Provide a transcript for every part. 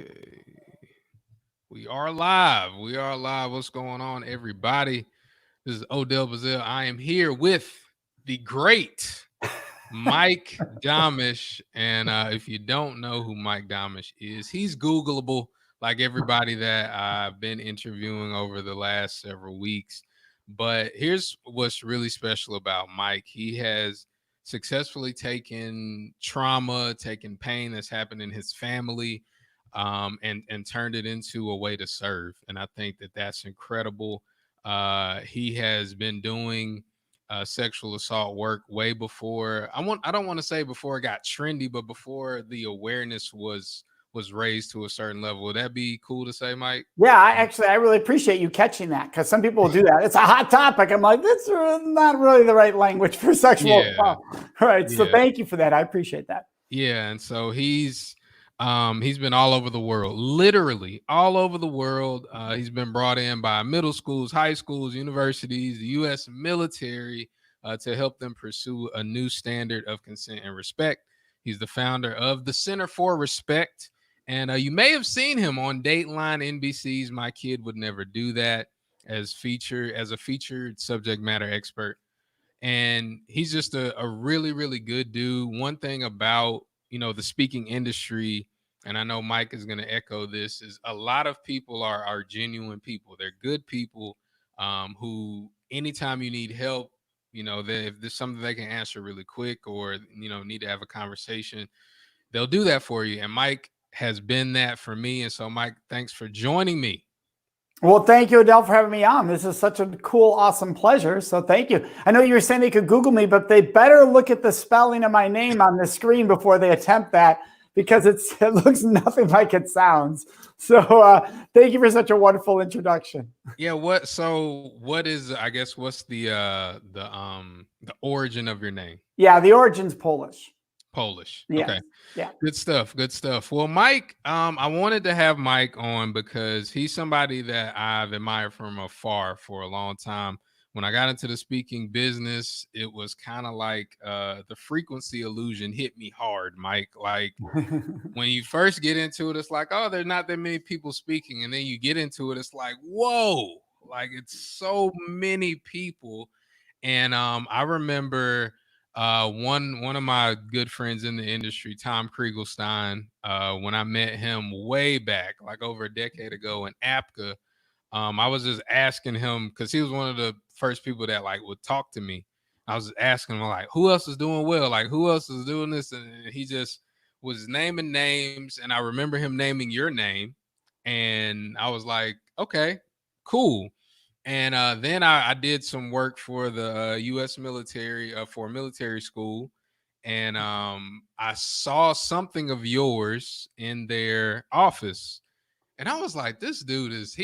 Okay. We are live. We are live. What's going on, everybody? This is Odell Bazell. I am here with the great Mike Domitrz. And if you don't know who Mike Domitrz is, he's Googleable like everybody that I've been interviewing over the last several weeks. But here's what's really special about Mike. He has successfully taken trauma, taken pain that's happened in his family, and turned it into a way to serve. And I think that that's incredible. He has been doing sexual assault work way before I don't want to say before it got trendy, but before the awareness was raised to a certain level. Would that be cool to say, Mike? Yeah, I really appreciate you catching that, because some people will do that. It's a hot topic. I'm like, that's not really the right language for sexual assault. Right. So thank you for that. I appreciate that. Yeah, and so he's been all over the world, literally all over the world. He's been brought in by middle schools, high schools, universities, the U.S. military to help them pursue a new standard of consent and respect. He's the founder of the Center for Respect. And you may have seen him on Dateline NBC's My Kid Would Never Do That as a featured subject matter expert. And he's just a really, really good dude. One thing about, the speaking industry, and I know Mike is going to echo this, is a lot of people are genuine people. They're good people who, anytime you need help, if there's something they can answer really quick, or, need to have a conversation, they'll do that for you. And Mike has been that for me. And so, Mike, thanks for joining me. Well, thank you, Adele, for having me on. This is such a cool, awesome pleasure. So thank you. I know you were saying they could Google me, but they better look at the spelling of my name on the screen before they attempt that, because it looks nothing like it sounds. So thank you for such a wonderful introduction. Yeah. What is, I guess, what's the origin of your name? Yeah, the origin's Polish. Polish. Yes. Okay. Yeah. Good stuff. Good stuff. Well, Mike, I wanted to have Mike on because he's somebody that I've admired from afar for a long time. When I got into the speaking business, it was kind of like the frequency illusion hit me hard, Mike. Like when you first get into it, it's like, oh, there's not that many people speaking. And then you get into it, it's like, whoa, like it's so many people. And I remember one of my good friends in the industry, Tom Kriegelstein, when I met him way back, like over a decade ago in APCA, I was just asking him, because he was one of the first people that like would talk to me. I was asking him like, who else is doing well? Like, who else is doing this? And he just was naming names, and I remember him naming your name, and I was like, okay, cool. And then I did some work for the U.S. military for military school, and I saw something of yours in their office, and I was like, "This dude is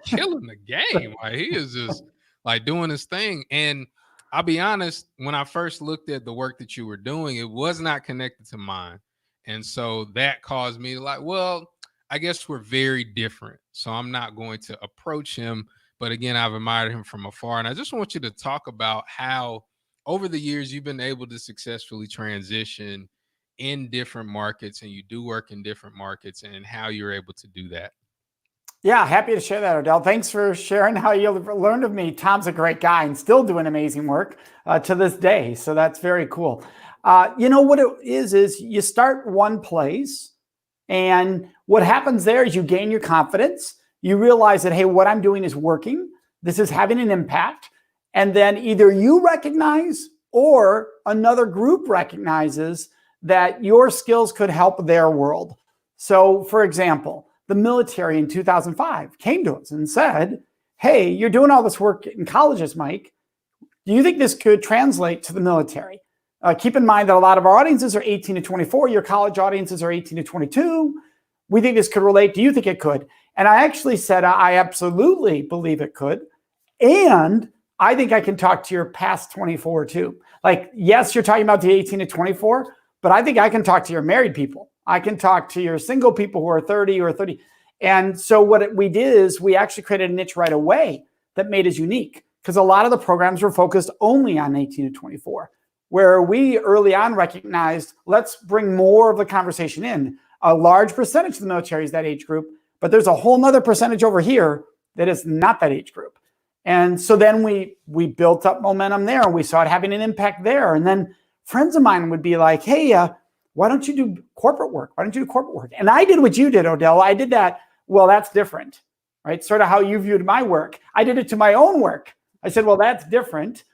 killing the game. Like he is just like doing his thing." And I'll be honest, when I first looked at the work that you were doing, it was not connected to mine, and so that caused me to like, well, I guess we're very different. So I'm not going to approach him. But again, I've admired him from afar. And I just want you to talk about how over the years you've been able to successfully transition in different markets, and you do work in different markets, and how you're able to do that. Yeah, happy to share that, Odell. Thanks for sharing how you learned of me. Tom's a great guy and still doing amazing work to this day. So that's very cool. You know what it is you start one place, and what happens there is you gain your confidence. You realize that, hey, what I'm doing is working. This is having an impact. And then either you recognize or another group recognizes that your skills could help their world. So, for example, the military in 2005 came to us and said, hey, you're doing all this work in colleges, Mike. Do you think this could translate to the military? Keep in mind that a lot of our audiences are 18 to 24. Your college audiences are 18 to 22. We think this could relate. Do you think it could? And I actually said, I absolutely believe it could. And I think I can talk to your past 24 too. Like, yes, you're talking about the 18 to 24, but I think I can talk to your married people. I can talk to your single people who are 30 or 30. And so what we did is we actually created a niche right away that made us unique, because a lot of the programs were focused only on 18 to 24, where we early on recognized, let's bring more of the conversation in. A large percentage of the military is that age group, but there's a whole nother percentage over here that is not that age group. And so then we built up momentum there, and we saw it having an impact there. And then friends of mine would be like, hey, why don't you do corporate work? Why don't you do corporate work? And I did what you did, Odell. I did that. Well, that's different, right? Sort of how you viewed my work. I did it to my own work. I said, well, that's different.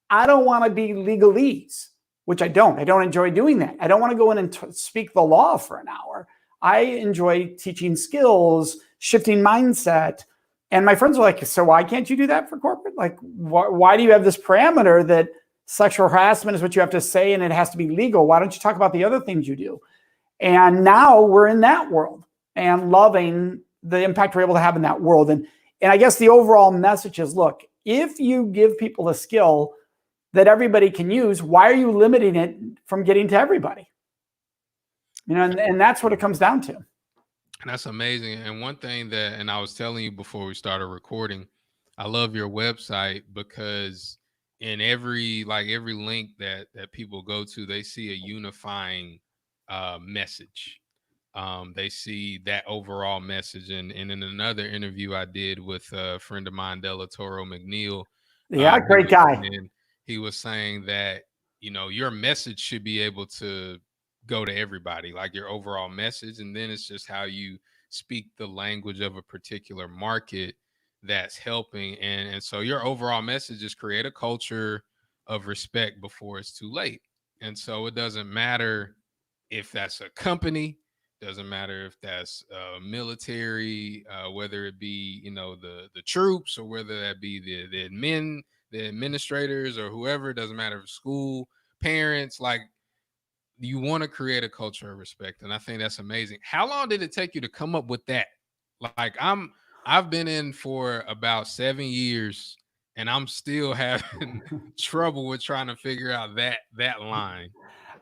I don't want to be legalese, which I don't. I don't enjoy doing that. I don't want to go in and speak the law for an hour. I enjoy teaching skills, shifting mindset. And my friends were like, so why can't you do that for corporate? Like, why do you have this parameter that sexual harassment is what you have to say and it has to be legal? Why don't you talk about the other things you do? And now we're in that world and loving the impact we're able to have in that world. And I guess the overall message is, look, if you give people a skill that everybody can use, why are you limiting it from getting to everybody? You know, and that's what it comes down to. And that's amazing. And one thing that, and I was telling you before we started recording, I love your website because in every link that people go to, they see a unifying message. They see that overall message. And in another interview I did with a friend of mine, Della Toro McNeil. Yeah, great guy. He was saying that, your message should be able to go to everybody, like your overall message. And then it's just how you speak the language of a particular market that's helping. And so your overall message is create a culture of respect before it's too late. And so it doesn't matter if that's a company, doesn't matter if that's military, whether it be, the troops, or whether that be the administrators or whoever. It doesn't matter if school, parents, like, you want to create a culture of respect. And I think that's amazing. How long did it take you to come up with that? Like, I've been in for about 7 years and I'm still having trouble with trying to figure out that line.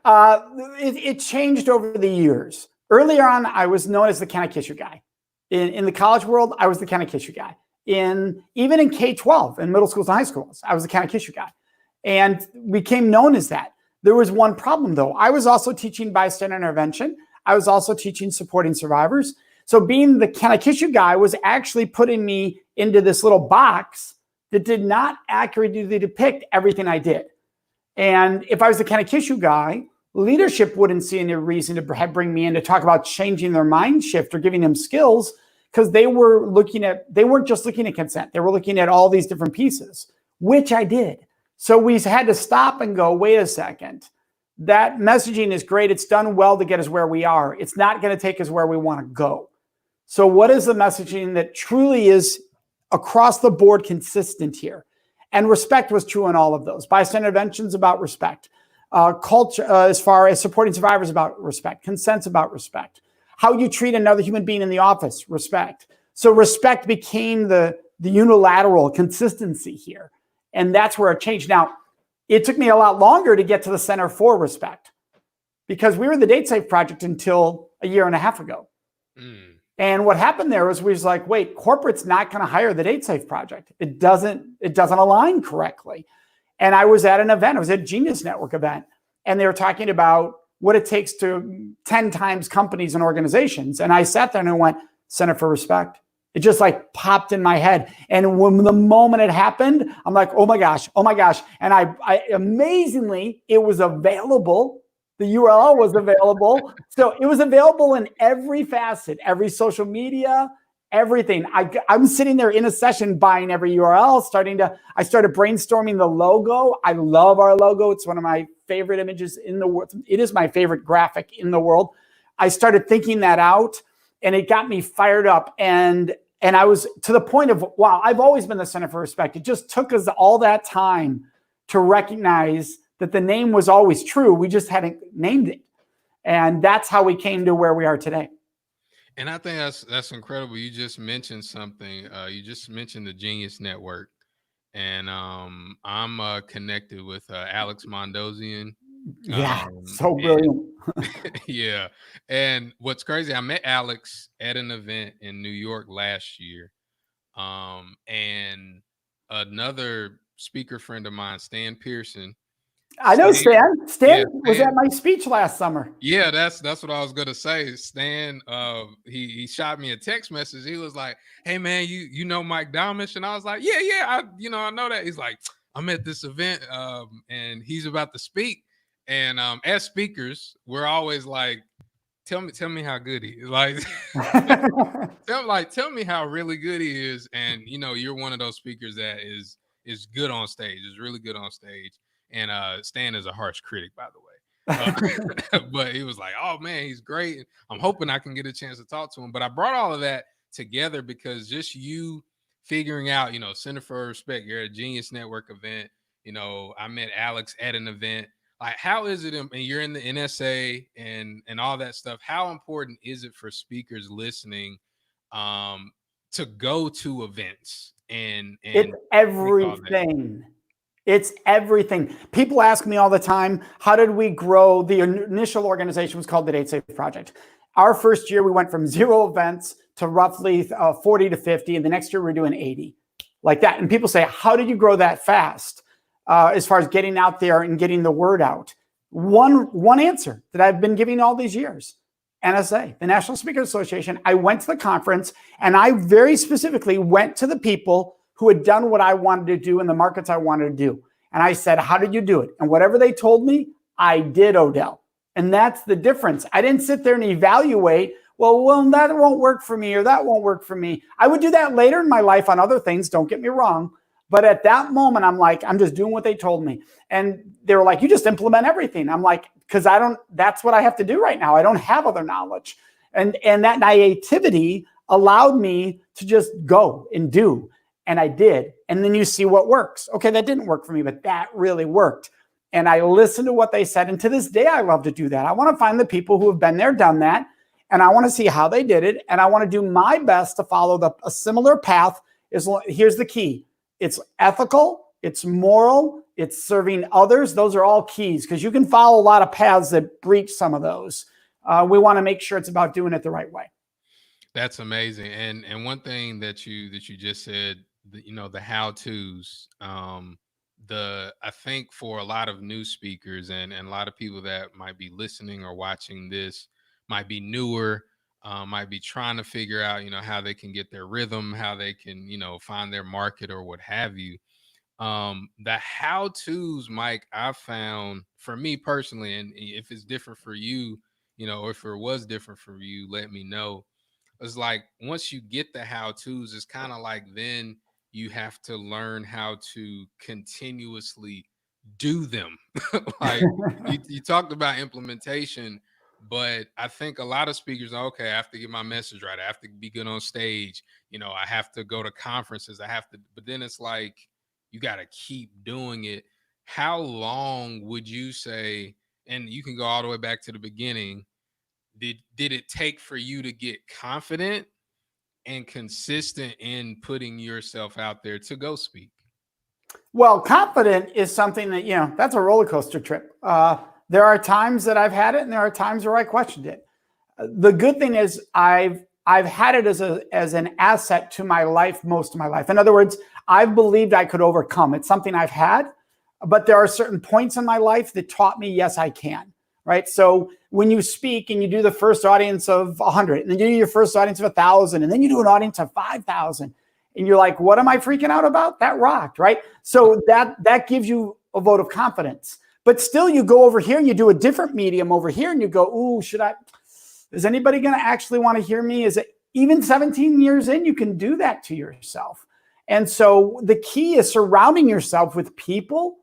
It changed over the years. Earlier on, I was known as the "Can I kiss you" guy. In the college world, I was the "Can I kiss you" guy. Even in K-12 and middle schools and high schools, I was the "Can I kiss you" guy. And became known as that. There was one problem, though. I was also teaching bystander intervention. I was also teaching supporting survivors. So being the "Can I kiss you" guy was actually putting me into this little box that did not accurately depict everything I did. And if I was the "Can I kiss you" guy, leadership wouldn't see any reason to bring me in to talk about changing their mind shift or giving them skills, because they weren't just looking at consent. They were looking at all these different pieces, which I did. So we had to stop and go, wait a second. That messaging is great. It's done well to get us where we are. It's not going to take us where we want to go. So what is the messaging that truly is across the board consistent here? And respect was true in all of those. Bystander intervention is about respect. Culture, as far as supporting survivors, about respect. Consent's about respect. How you treat another human being in the office, respect. So respect became the unilateral consistency here. And that's where it changed. Now, it took me a lot longer to get to the Center for Respect, because we were the Date Safe Project until a year and a half ago. And what happened there was we was like, wait, corporate's not going to hire the Date Safe Project. It doesn't align correctly. And I was at an event. I was at a Genius Network event, and they were talking about what it takes to 10 times companies and organizations. And I sat there and I went, Center for Respect. It just like popped in my head. And when the moment it happened, I'm like, oh my gosh. And I amazingly, it was available. The URL was available. So it was available in every facet, every social media, everything. I'm sitting there in a session buying every URL, I started brainstorming the logo. I love our logo. It's one of my favorite images in the world. It is my favorite graphic in the world. I started thinking that out, and it got me fired up. And I was to the point of, wow, I've always been the Center for Respect. It just took us all that time to recognize that the name was always true. We just hadn't named it. And that's how we came to where we are today. And I think that's incredible. You just mentioned something. You just mentioned the Genius Network. And I'm connected with Alex Mondosian. Yeah, so brilliant. Yeah. And what's crazy, I met Alex at an event in New York last year. And another speaker friend of mine, Stan Pearson, I know Stan. Yeah, Stan was at my speech last summer. Yeah, that's what I was gonna say. Stan, he shot me a text message. He was like, "Hey man, you know Mike Domitrz?" And I was like, "Yeah, I know that." He's like, "I'm at this event, and he's about to speak." And as speakers, we're always like, "Tell me how good he is." Like, tell me how really good he is. And you're one of those speakers that is good on stage. Is really good on stage. And Stan is a harsh critic, by the way. But he was like, "Oh man, he's great. I'm hoping I can get a chance to talk to him." But I brought all of that together because just you figuring out, Center for Respect, you're at a Genius Network event. I met Alex at an event. Like, how is it? And you're in the NSA and all that stuff. How important is it for speakers listening to go to events and it's everything. It's everything. People ask me all the time, how did we grow? The initial organization was called the Date Safe Project. Our first year, we went from 0 events to roughly 40 to 50. And the next year, we're doing 80 like that. And people say, how did you grow that fast as far as getting out there and getting the word out? One answer that I've been giving all these years. NSA, the National Speakers Association. I went to the conference and I very specifically went to the people who had done what I wanted to do in the markets I wanted to do. And I said, how did you do it? And whatever they told me, I did, Odell. And that's the difference. I didn't sit there and evaluate, well, that won't work for me or that won't work for me. I would do that later in my life on other things, don't get me wrong. But at that moment, I'm like, I'm just doing what they told me. And they were like, you just implement everything. I'm like, because that's what I have to do right now. I don't have other knowledge. And that naivety allowed me to just go and do. And I did. And then you see what works. Okay, that didn't work for me, but that really worked. And I listened to what they said. And to this day, I love to do that. I want to find the people who have been there, done that. And I want to see how they did it. And I want to do my best to follow a similar path. Here's the key. It's ethical, it's moral, it's serving others. Those are all keys because you can follow a lot of paths that breach some of those. We want to make sure it's about doing it the right way. That's amazing. And one thing that you just said, the how-tos, I think for a lot of new speakers and a lot of people that might be listening or watching this might be newer, might be trying to figure out, how they can get their rhythm, how they can, find their market or what have you. The how-tos, Mike, I found for me personally, and if it's different for you, or if it was different for you, let me know. It's like once you get the how-tos, it's kind of like then you have to learn how to continuously do them. Like you talked about implementation, but I think a lot of speakers are, okay, I have to get my message right. I have to be good on stage. I have to go to conferences. But then it's like, you got to keep doing it. How long would you say, and you can go all the way back to the beginning, did it take for you to get confident and consistent in putting yourself out there to go speak? Well, confident is something that, that's a roller coaster trip. There are times that I've had it and there are times where I questioned it. The good thing is I've had it as an asset to my life, most of my life. In other words, I've believed I could overcome. It's something I've had, but there are certain points in my life that taught me, yes, I can, right? So when you speak and you do the first audience of 100, and then you do your first audience of 1,000, and then you do an audience of 5,000, and you're like, what am I freaking out about? That rocked, right? So that gives you a vote of confidence. But still, you go over here and you do a different medium over here and you go, ooh, is anybody going to actually want to hear me? Is it even 17 years in, you can do that to yourself. And so the key is surrounding yourself with people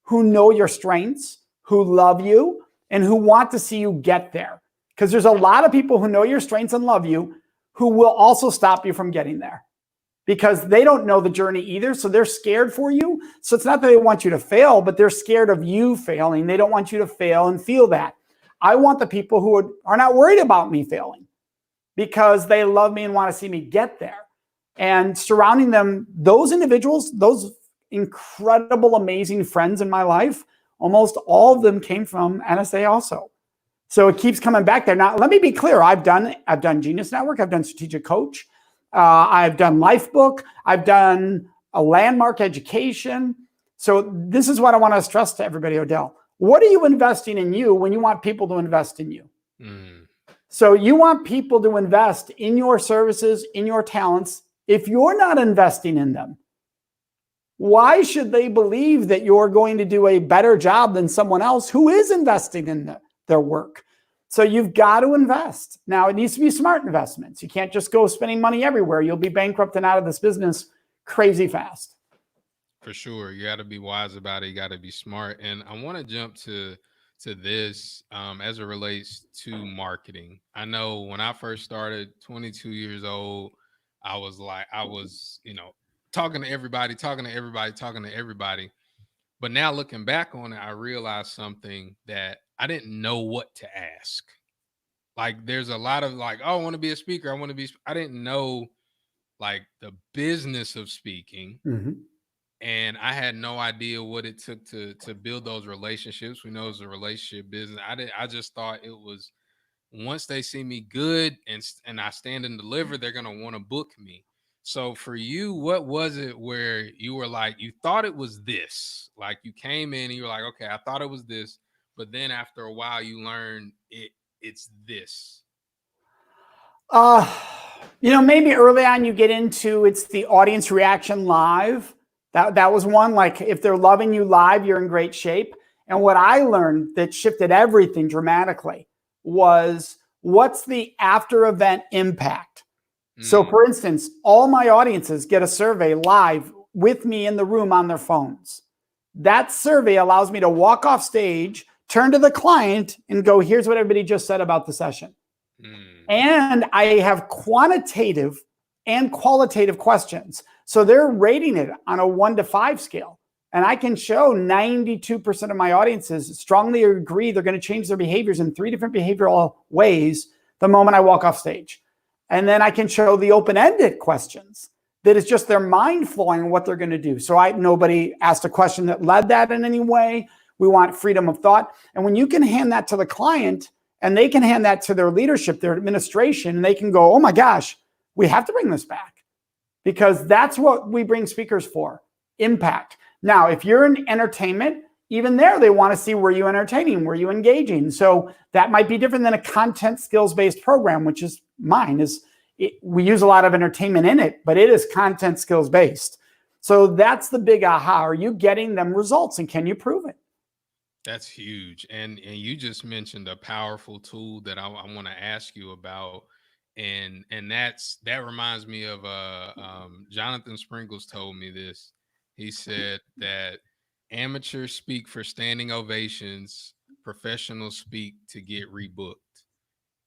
who know your strengths, who love you, and who want to see you get there. Because there's a lot of people who know your strengths and love you who will also stop you from getting there because they don't know the journey either. So they're scared for you. So it's not that they want you to fail, but they're scared of you failing. They don't want you to fail and feel that. I want the people who are not worried about me failing because they love me and want to see me get there. And surrounding them, those individuals, those incredible, amazing friends in my life, almost all of them came from NSA also. So it keeps coming back there. Now, let me be clear. I've done Genius Network. I've done Strategic Coach. I've done Lifebook. I've done a Landmark Education. So this is what I want to stress to everybody, Odell. What are you investing in you when you want people to invest in you? Mm. So you want people to invest in your services, in your talents. If you're not investing in them, why should they believe that you're going to do a better job than someone else who is investing in their work? So you've got to invest. Now, it needs to be smart investments. You can't just go spending money everywhere. You'll be bankrupt and out of this business crazy fast. For sure. You got to be wise about it. You got to be smart. And I want to jump to this as it relates to marketing. I know when I first started, 22 years old, I was, talking to everybody, talking to everybody, talking to everybody. But now looking back on it, I realized something that I didn't know what to ask. Like there's a lot of like, oh, I want to be a speaker. I didn't know like the business of speaking, Mm-hmm. and I had no idea what it took to build those relationships. We know it's a relationship business. I just thought it was once they see me good and I stand and deliver, they're gonna want to book me. So for you, what was it where you were like you thought it was this? Like you came in and you were like, okay, I thought it was this, but then after a while you learned it's this. Uh, maybe early on you get into it's the audience reaction live. That was one. Like if they're loving you live, you're in great shape. And what I learned that shifted everything dramatically was what's the after event impact. So, Mm, for instance, all my audiences get a survey live with me in the room on their phones. That survey allows me to walk off stage, turn to the client, and go, here's what everybody just said about the session. mm, And I have quantitative and qualitative questions. So they're rating it on a 1 to 5 scale. And I can show 92% of my audiences strongly agree they're going to change their behaviors in 3 different behavioral ways the moment I walk off stage. And then I can show the open-ended questions that is just their mind flowing what they're going to do. So nobody asked a question that led that in any way. We want freedom of thought. And when you can hand that to the client and they can hand that to their leadership, their administration, and they can go, oh my gosh, we have to bring this back because that's what we bring speakers for, impact. Now, if you're in entertainment, even there, they want to see were you entertaining, were you engaging? So that might be different than a content skills-based program, which is mine. We use a lot of entertainment in it, but it is content skills-based. So that's the big aha. Are you getting them results and can you prove it? that's huge. And you just mentioned a powerful tool that I want to ask you about. And that reminds me of Jonathan Sprinkles told me this. He said that amateurs speak for standing ovations, professionals speak to get rebooked.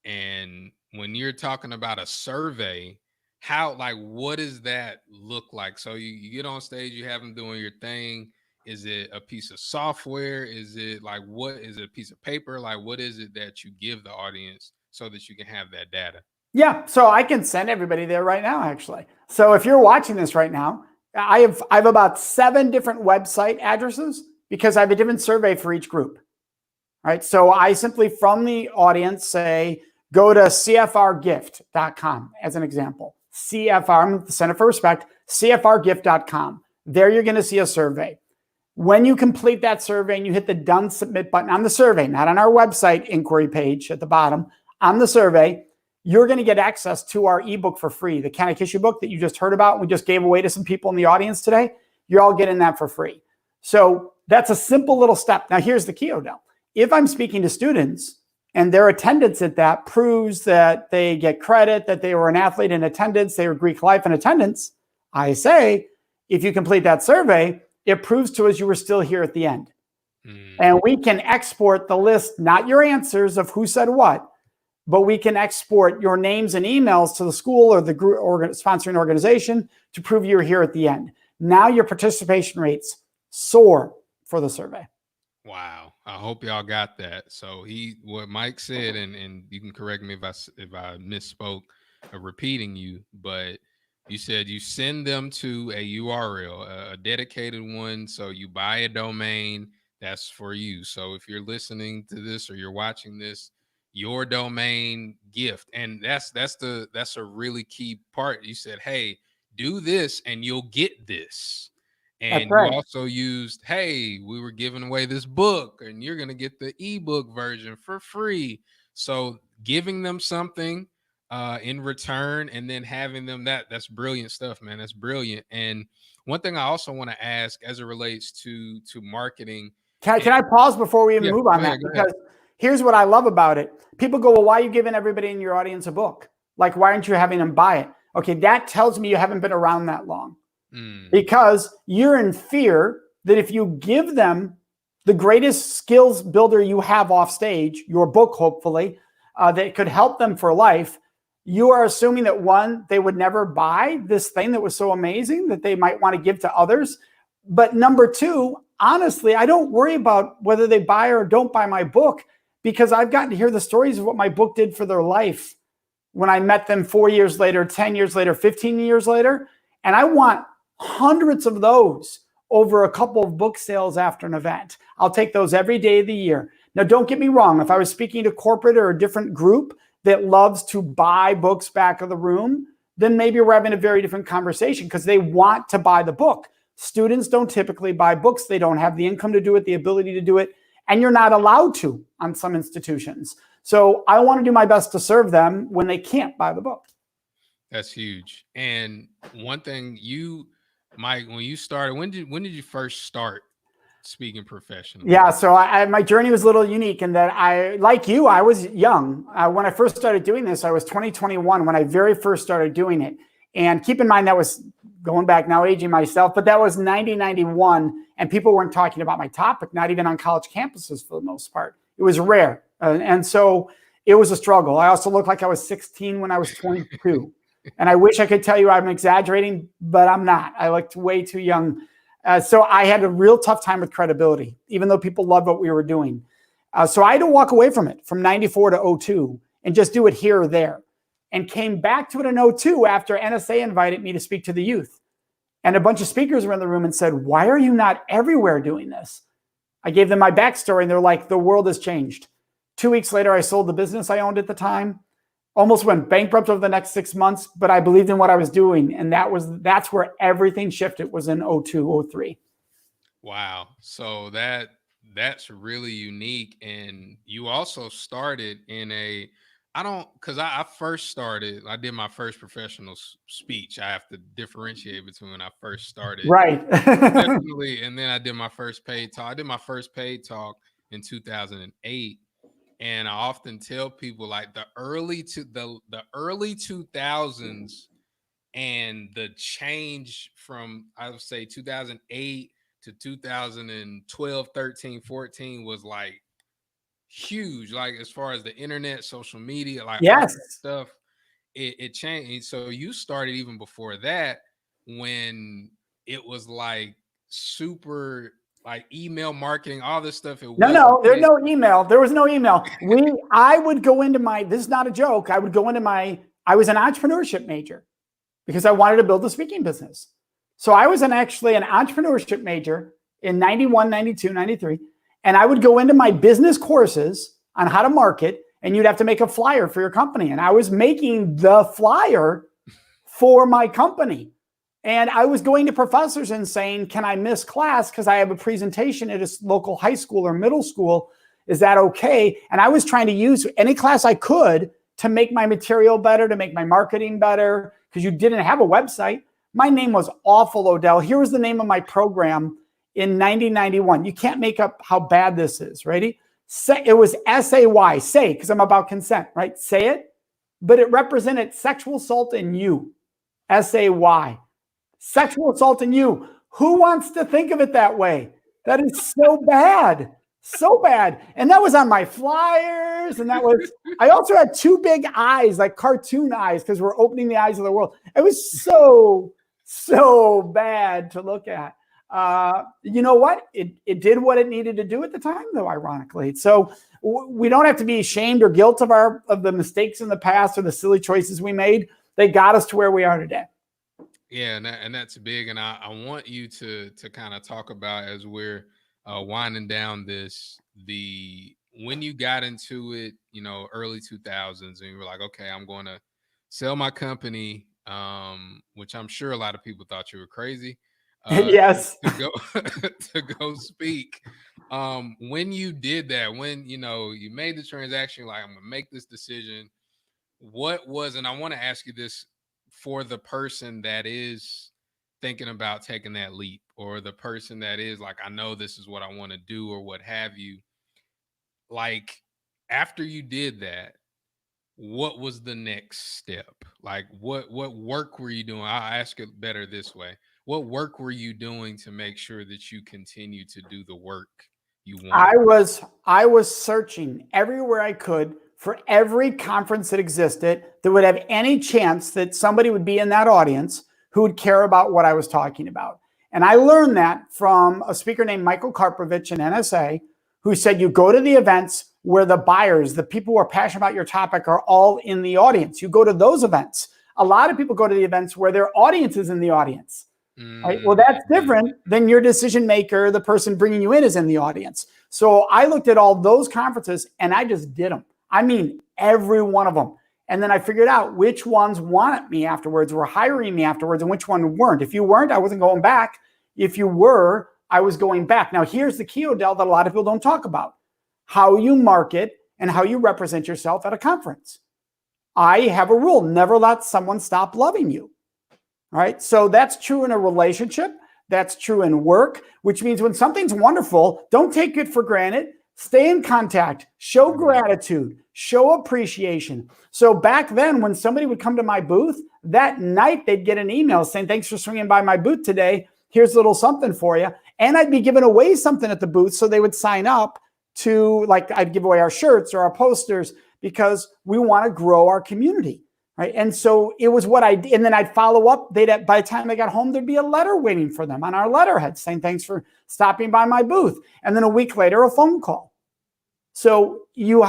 And when you're talking about a survey, how like what does that look like? So you get on stage, you have them doing your thing. Is it a piece of software? Is it like what is it a piece of paper? Like what is it that you give the audience so that you can have that data? Yeah, so I can send everybody there right now, actually. So if you're watching this right now, I have about 7 different website addresses because I have a different survey for each group. All right. So I simply from the audience say, go to cfrgift.com as an example. CFR, I'm the Center for Respect, cfrgift.com. There you're going to see a survey. When you complete that survey and you hit the done submit button on the survey, not on our website inquiry page at the bottom, on the survey, you're going to get access to our ebook for free. The Can I Kiss You book that you just heard about, we just gave away to some people in the audience today. You're all getting that for free. So that's a simple little step. Now here's the key, Odell. If I'm speaking to students and their attendance at that proves that they get credit, that they were an athlete in attendance, they were Greek life in attendance, I say, if you complete that survey, it proves to us you were still here at the end. And we can export the list, not your answers of who said what, but we can export your names and emails to the school or the group or sponsoring organization to prove you're here at the end. Now your participation rates soar for the survey. Wow. I hope y'all got that. So what Mike said, and you can correct me if I misspoke or repeating you, but you said you send them to a URL, a dedicated one. So you buy a domain that's for you. So if you're listening to this or you're watching this, your domain gift. And that's a really key part. You said, hey, do this and you'll get this. That's And you right. also used, hey, we were giving away this book and you're going to get the ebook version for free. So giving them something in return and then having them that's brilliant stuff, man. That's brilliant. And one thing I also want to ask as it relates to marketing. Can I pause before we even Yeah, move on go that? ahead, go ahead. Because here's what I love about it. People go, well, why are you giving everybody in your audience a book? Like, why aren't you having them buy it? Okay, that tells me you haven't been around that long. Because you're in fear that if you give them the greatest skills builder you have off stage, your book, hopefully, that could help them for life, you are assuming that one, they would never buy this thing that was so amazing that they might want to give to others. But number two, honestly, I don't worry about whether they buy or don't buy my book, because I've gotten to hear the stories of what my book did for their life when I met them 4 years later, 10 years later, 15 years later. And I want hundreds of those over a couple of book sales after an event. I'll take those every day of the year. Now, don't get me wrong. If I was speaking to corporate or a different group that loves to buy books back of the room, then maybe we're having a very different conversation because they want to buy the book. Students don't typically buy books. They don't have the income to do it, the ability to do it, and you're not allowed to on some institutions. So I want to do my best to serve them when they can't buy the book. That's huge. And one thing Mike, when you started, when did you first start speaking professionally? Yeah, so my journey was a little unique in that like you, I was young. When I first started doing this, I was 2021 when I very first started doing it. And keep in mind, that was going back now, aging myself, but that was 1991, and people weren't talking about my topic, not even on college campuses for the most part. It was rare. And so it was a struggle. I also looked like I was 16 when I was 22. And I wish I could tell you I'm exaggerating, but I'm not. I looked way too young. So I had a real tough time with credibility, even though people loved what we were doing. So I had to walk away from it from 94 to 02 and just do it here or there, and came back to it in 02 after NSA invited me to speak to the youth. And a bunch of speakers were in the room and said, why are you not everywhere doing this? I gave them my backstory and they're like, the world has changed. 2 weeks later, I sold the business I owned at the time. Almost went bankrupt over the next 6 months, but I believed in what I was doing. And that's where everything shifted, was in 02, 03. Wow. So that's really unique. And you also started in because I first started, I did my first professional speech. I have to differentiate between when I first started. Right. Definitely. And then I did my first paid talk. I did my first paid talk in 2008. And I often tell people, like, the early 2000s and the change from, I would say, 2008 to 2012, 13, 14 was like huge. Like, as far as the internet, social media, like all Yes. that stuff, it changed. So you started even before that, when it was like super, like, email marketing, all this stuff. No, there's no email. There was no email. I would go into this is not a joke. I would go into I was an entrepreneurship major because I wanted to build a speaking business. So I was actually an entrepreneurship major in 91, 92, 93. And I would go into my business courses on how to market, and you'd have to make a flyer for your company. And I was making the flyer for my company. And I was going to professors and saying, can I miss class because I have a presentation at a local high school or middle school? Is that okay? And I was trying to use any class I could to make my material better, to make my marketing better, because you didn't have a website. My name was awful, Odell. Here was the name of my program in 1991. You can't make up how bad this is, ready? It was SAY, say, because I'm about consent, right? Say it. But it represented sexual assault in you. SAY. Sexual assault in you. Who wants to think of it that way? That is so bad. So bad. And that was on my flyers. And I also had two big eyes, like cartoon eyes, because we're opening the eyes of the world. It was so bad to look at. You know what? It did what it needed to do at the time, though, ironically. So we don't have to be ashamed or guilt of the mistakes in the past or the silly choices we made. They got us to where we are today. Yeah, and that's big. And I want you to kind of talk about, as we're winding down when you got into it, early 2000s, and you were like, okay, I'm going to sell my company, which I'm sure a lot of people thought you were crazy. Yes. to go to go speak. When you did that, when you made the transaction, like I'm gonna make this decision, what was, and I want to ask you this for the person that is thinking about taking that leap, or the person that is like, I know this is what I want to do, or what have you. Like, after you did that, what was the next step? Like, what work were you doing? I'll ask it better this way. What work were you doing to make sure that you continue to do the work you wanted? I was searching everywhere I could for every conference that existed that would have any chance that somebody would be in that audience who would care about what I was talking about. And I learned that from a speaker named Michael Karpovich in NSA, who said, you go to the events where the buyers, the people who are passionate about your topic, are all in the audience. You go to those events. A lot of people go to the events where their audience is in the audience. Right? Well, that's different than your decision maker, the person bringing you in, is in the audience. So I looked at all those conferences and I just did them. I mean, every one of them. And then I figured out which ones wanted me afterwards, were hiring me afterwards, and which one weren't. If you weren't, I wasn't going back. If you were, I was going back. Now, here's the key, Odell, that a lot of people don't talk about: how you market and how you represent yourself at a conference. I have a rule: never let someone stop loving you. All right. So that's true in a relationship. That's true in work, which means when something's wonderful, don't take it for granted. Stay in contact, show gratitude, show appreciation. So back then, when somebody would come to my booth, that night they'd get an email saying, thanks for swinging by my booth today. Here's a little something for you. And I'd be giving away something at the booth. So they would sign up to, like, I'd give away our shirts or our posters because we want to grow our community. Right. And so it was what I did. And then I'd follow up. By the time they got home, there'd be a letter waiting for them on our letterhead saying, thanks for stopping by my booth. And then a week later, a phone call. So you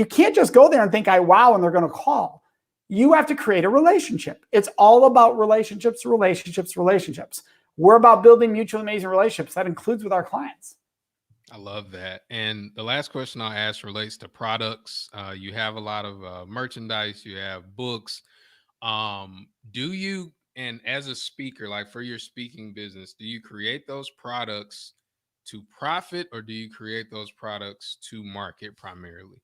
can't just go there and think, wow, and they're going to call. You have to create a relationship. It's all about relationships, relationships, relationships. We're about building mutually amazing relationships. That includes with our clients. I love that. And the last question I'll ask relates to products. You have a lot of merchandise, you have books. Do you, and as a speaker, like for your speaking business, do you create those products to profit, or do you create those products to market primarily?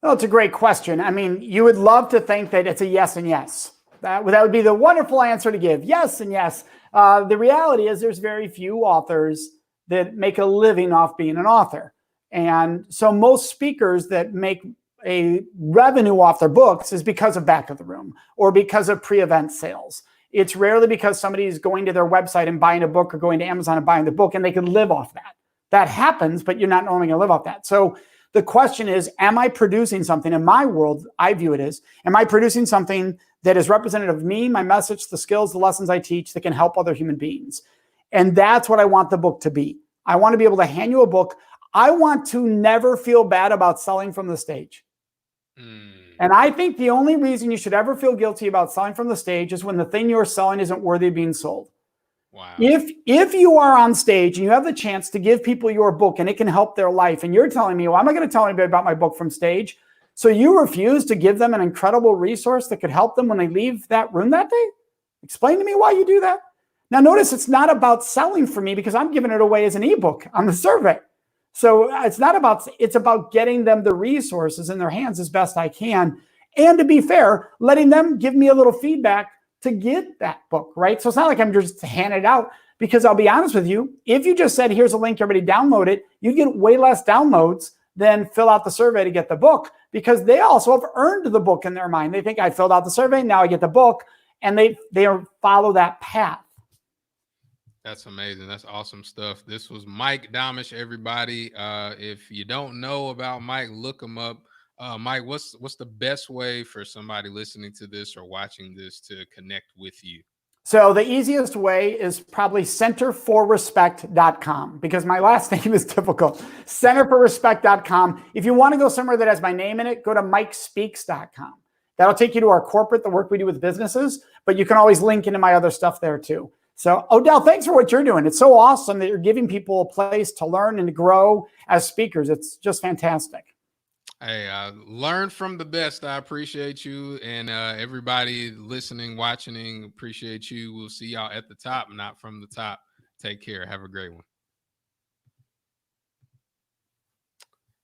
Well, it's a great question. I mean, you would love to think that it's a yes and yes. That would be the wonderful answer to give. Yes and yes. The reality is there's very few authors that make a living off being an author. And so most speakers that make a revenue off their books is because of back of the room or because of pre-event sales. It's rarely because somebody is going to their website and buying a book, or going to Amazon and buying the book, and they can live off that. That happens, but you're not normally going to live off that. So the question is, am I producing something? In my world, I view it as, am I producing something that is representative of me, my message, the skills, the lessons I teach that can help other human beings? And that's what I want the book to be. I want to be able to hand you a book. I want to never feel bad about selling from the stage. And I think the only reason you should ever feel guilty about selling from the stage is when the thing you're selling isn't worthy of being sold. Wow. If you are on stage and you have the chance to give people your book and it can help their life, and you're telling me, well, I'm not going to tell anybody about my book from stage, so you refuse to give them an incredible resource that could help them when they leave that room that day? Explain to me why you do that. Now, notice it's not about selling for me because I'm giving it away as an ebook on the survey. So it's about getting them the resources in their hands as best I can. And to be fair, letting them give me a little feedback to get that book, right? So it's not like I'm just handing it out, because I'll be honest with you, if you just said, here's a link, everybody download it, you'd get way less downloads than fill out the survey to get the book, because they also have earned the book in their mind. They think I filled out the survey, now I get the book, and they follow that path. That's amazing. That's awesome stuff. This was Mike Domitrz, everybody. If you don't know about Mike, look him up. Mike, what's the best way for somebody listening to this or watching this to connect with you? So the easiest way is probably centerforrespect.com, because my last name is difficult. Centerforrespect.com. If you want to go somewhere that has my name in it, go to mikespeaks.com. That'll take you to our corporate, the work we do with businesses, but you can always link into my other stuff there too. So Odell, thanks for what you're doing. It's so awesome that you're giving people a place to learn and to grow as speakers. It's just fantastic. Hey, learn from the best. I appreciate you, and everybody listening, watching, appreciate you. We'll see y'all at the top, not from the top. Take care. Have a great one.